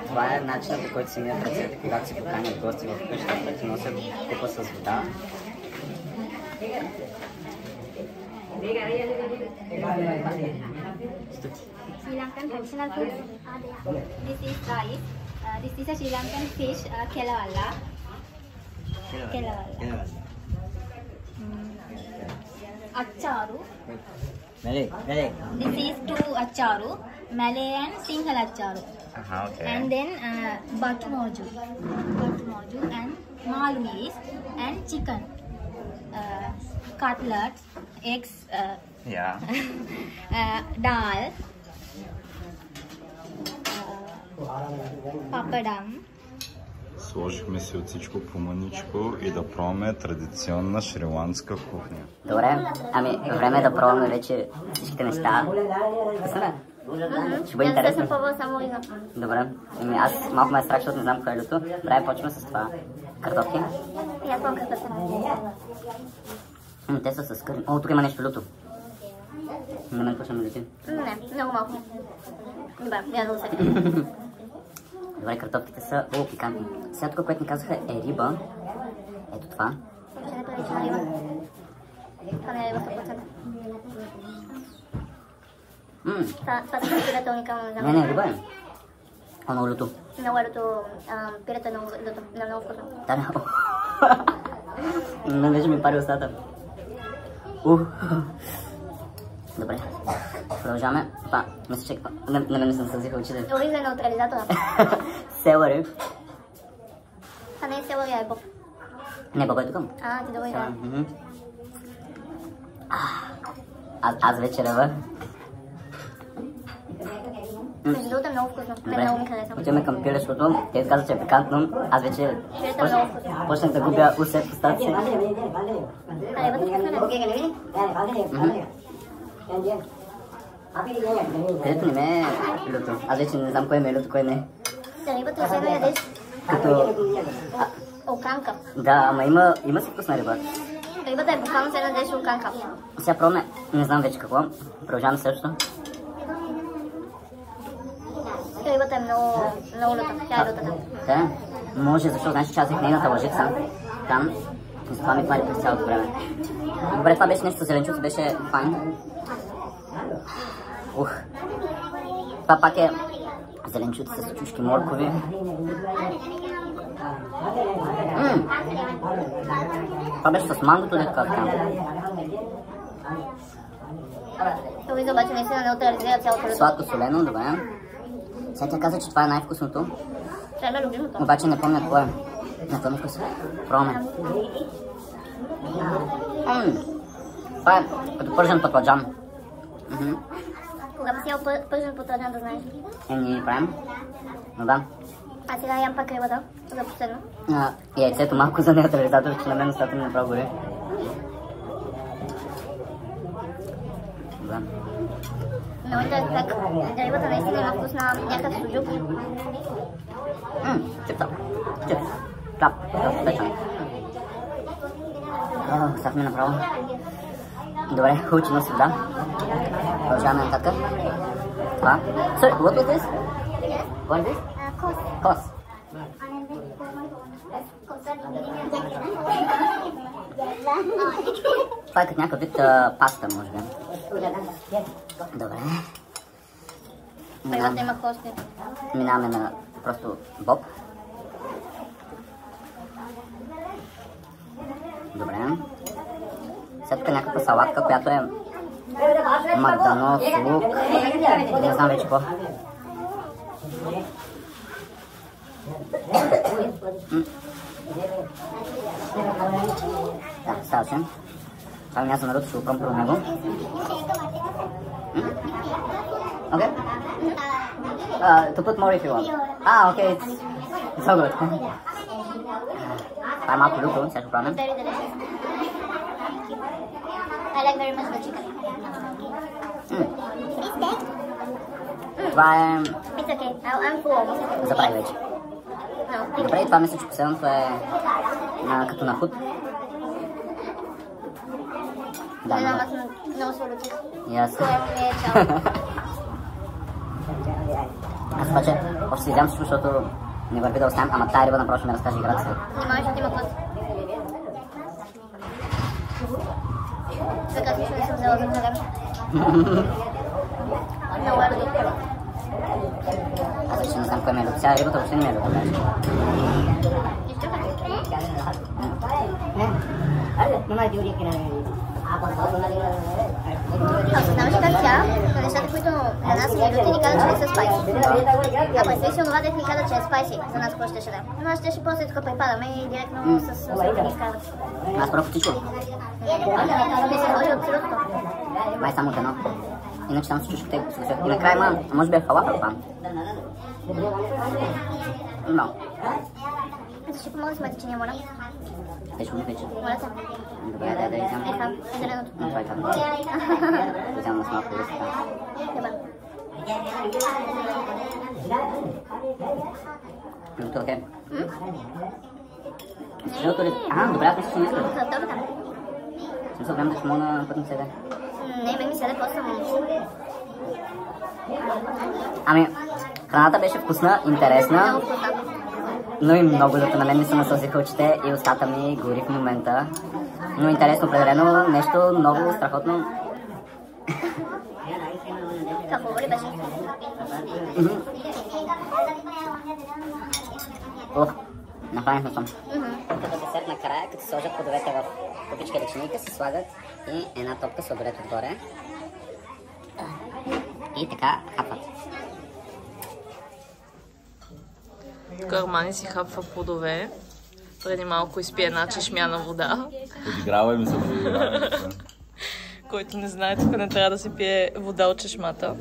Това е начинът, по който си мият ръцете, когато си поканят гости в къщата, да ти носят купа с вода. Sri Lankan traditional food. This is rice. This is a Sri Lankan fish, kelawala. Kelawala. Acharu. Malay. This is two acharu, Malay and Sinhala acharu. Okay. And then batu morju and malmis and chicken, cutlets, eggs, Yeah. dal, papadam. Сложихме си от всичко по мъничко и да пробваме традиционна шриландска кухня. Добре, ами време е да пробваме вече всичките неща. Ще бъде интересно. Добре, ами аз малко ме е страх, защото не знам кое е люто. Добре, почваме с това. Картофки. Те са с кърни. О, тук има нещо люто. На мен почваме люти. Не, много малко. Добре, ядо се. Добре, картофките са пикантни. Сега тук, което ни казаха е риба. Ето това. Ще не прилича на риба. Това не е риба 100%. Това са пирето уникално, не знам. Не, риба е. О, много люто. Много е люто. Пирето е много люто. Много вкусно. Да. Не вече ми пари устата. Добре, продължаваме. Мисля, че на мен не съм съзиха очите. Дори за неутрализатора. Селъри. Това не е селъри, а е боб. Не, баба е тук. Ти добре, да. Аз вече рева. Между другото е много вкусно. Мен много ми харесва. Отиваме към пилешкото. Те казват, че е пикантно. Аз вече почнах да губя усет в устата си. Рибата вкусна ли? Където не ме е люто. Аз вече не знам кое ме е люто, кое не е. Рибата е да ядеш Като... оканка. Да, ама има си вкусна риба. Рибата е буквално се ядеш оканка. Сега пробваме, не знам вече какво. Продължаваме също. Рибата е много люта. Тя е лютата. Да, може, защото знаеш, че аз взех нейната лъжица. Там. И затова ми пари през цялото време. Добре, това беше нещо с зеленчуци, беше файн. Това пак е зеленчуци с чушки моркови. Това беше с мангото, не така. Това вижда обаче наистина неутрализира цялото люто. Сладко солено, добре. Сега тя каза, че това е най-вкусното. Това е любимото. Обаче не помня какво е. Не помня какво е. Пробваме. Това е като пържен патладжан. Кога би си ял пържен патладжан, да знаеш? Ние правим. Но да. А сега ям пак рибата, за последно. И яйцето малко за неутрализатор, че на мен устата ми направо гори. Да. Много интересно как рибата наистина има вкус на някакъв суджук. Чип-чап. Чип-чап. Печен. Остахме направо. Добре, хубаво, че носи вода. Продължаваме нататък. Това. Sorry, what was this? What is this? Кос. Това е като някакъв вид паста, може би. Добре. Рибата има кости. Минаваме на просто боб. Добре. След тук е някаква салатка, която е магданов, лук, не знам вече какво. Да, става се. Това е място на Руто, ще го пробвам него. Okay? To put more if you want. Okay, it's so good. Това е малко люто, сега ще пробвам. I like very much the chicken. Това е... It's okay, I'm full. Забравих вече. Добре, и това мисля, че последното е като на худ. Да, много се лютих. И аз. Аз обаче още си вземам всичко, защото не върви да оставям, ама тая риба направо ще ми разкаже играта си. Внимавай, защото има кост. Така си, че не съм взела за кнага. Много е люто. Аз вече не знам кой ме е люто. Сега рибата въобще не ме е люто. Осъзнаваш как тя, на нещата, които за нас са ни люти, ни каза, че не са спайси. А представи си онова, дет ни каза, че е спайси. За нас какво щеше да е. Но аз щеше после тук припадаме и директно с усилите ни изкарват. Аз пробвах всичко. Не се сложи от сиротото. Май само от едно. Иначе там се чуш те го. И накрая може би е фалафел това. Но. Ето ще помогна да смете, че няма вода. Те ще го вече. Моля те. Добре, да изям. Е зеленото. Това е това. Да изям на малко листа. Добре. Любто, окей. Защото ли? Добре, ако си не искаш. Добре, да. В смисъл, време да ще мога на път ми седе. Не, ме ми седе просто само. Ами, храната беше вкусна, интересна, Много вкусна. но и много люто. На мен ми се насълзиха очите и устата ми гори в момента. Но интересно, определено, нещо много страхотно. Това хубаво ли беше? Нахранихме съм. Като десерт накрая, като сложат плодовете в купичка или чинийка, се слагат и една топка сладолет отгоре. И така хапват. Армани си хапва плодове. Преди малко изпи една чешмяна вода. Подиграва ми се, подиграва ми се. Който не знае, тук не трябва да се пие вода от чешмата.